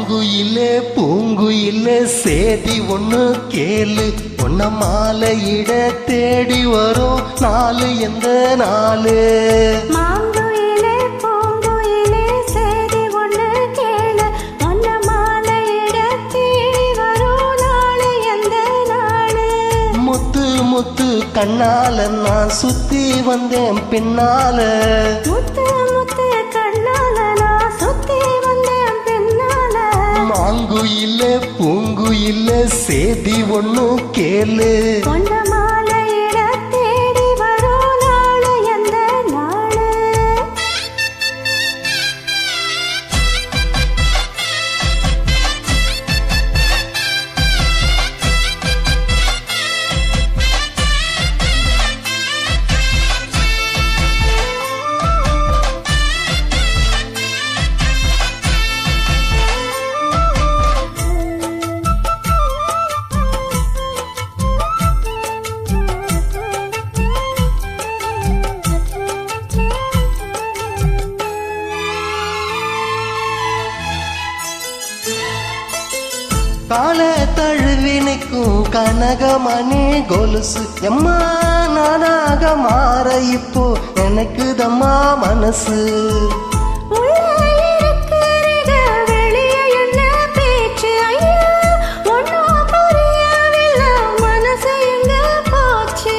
மாங்குயிலே பூங்குயிலே சேதி ஒண்ணு கேளு, ஒன்ன மாலையிட தேடி வரும் நாலு எந்த நாளு. மாங்குயிலே பூங்குயிலே சேதி ஒண்ணு கேளு, ஒன்ன மாலையிட தேடி வரும் நாளு எந்த நாளு. முத்து முத்து கண்ணால நான் சுத்தி வந்தேன் பின்னால, முத்து முத்து கண்ணால நான் சுத்தி வந்தேன் பின்னால. மாங்குயிலே பூங்குயிலே சேதி ஒண்ணு கேளு, ஒன்ன மாலையிட தேடி வரும் நாளு எந்த நாளு. கால தழுவினுக்கும் கனகமணி கொலுசு எம்மா நானாக மாற இப்போ எனக்கு தம்மா மனசு. உள்ள இருக்கிறீங்க வெளியே என்ன பேச்சு ஐயா, ஒன்னும் புரியவில்லை மனசு எங்க போச்சு.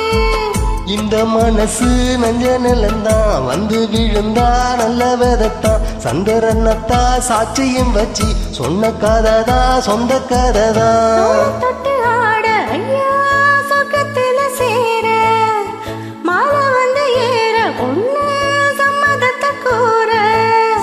இந்த மனசு நஞ்ச நிலந்தான் வந்து விழுந்தா நல்ல விதத்தான், சந்திரனத்தா சாட்சியும் வச்சு சொன்ன கதைதான் சொந்த கதைதான். தொட்டு ஆட ஐயா சொர்க்கத்துல சேர, மாலை வந்து ஏற பொண்ணு சம்மதத்தை கூற.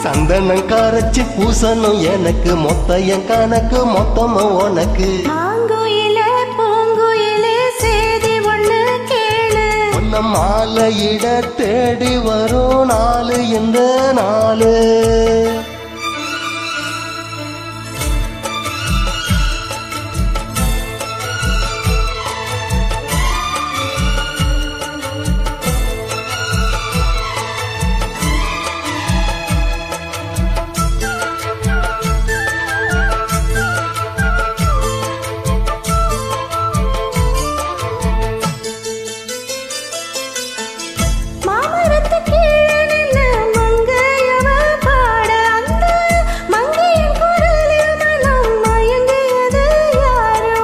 சந்தனம் கரைச்சு பூசணும் எனக்கு, மொத்த என் கணக்கு மொத்தமும் உனக்கு. மாங்குயிலே பூங்குயிலே சேதி ஒண்ணு கேளு, ஒன்ன மாலையிட தேடி வரும் நாலு இந்த நாளு. மாமரத்து கீழே நின்னு மங்கையவ பாட, அந்த மங்கையின் குரலில் மனம் மயங்கியது யாரோ.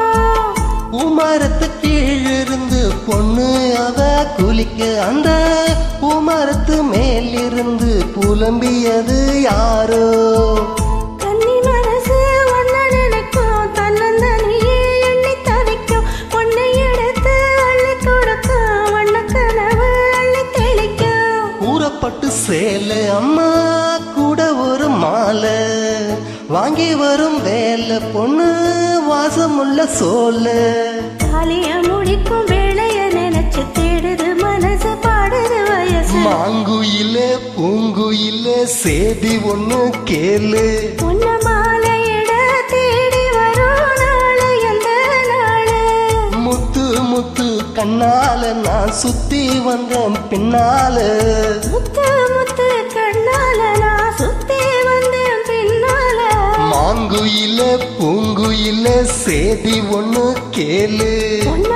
உமரத்து கீழிருந்து பொண்ணு அவ குளிக்க, அந்த உமரத்து மேலிருந்து புலம்பியது யாரோ. கன்னி மனசு ஒன்ன நினைக்கும், தன்னந்தனியே எண்ணி தவிக்கும், பொண்ணை எடுத்து அள்ளி கொடுக்கும், வண்ண கனவு அள்ளி தெளிக்கும். கூறப்பட்டு சேலை அம்மா கூட ஒரு மாலை வாங்கி வரும் வேலை, பொண்ணு வாசமுள்ள சோலை. தாலிய முடிக்கும் வேளைய நினைச்சு தேடுது மனசு, பாடுது வயசு. மாங்குயிலே பூங்குயிலே சேதி ஒண்ணு கேளு, உன்ன மாலையிட தேடி வரும் நாளு எந்த நாளு. முத்து முத்து கண்ணால நான் சுத்தி வந்தேன் பின்னால, முத்து முத்து கண்ணால நான் சுத்தி வந்தேன் பின்னால. மாங்குயிலே பூங்குயிலே சேதி ஒண்ணு கேளு, உன்ன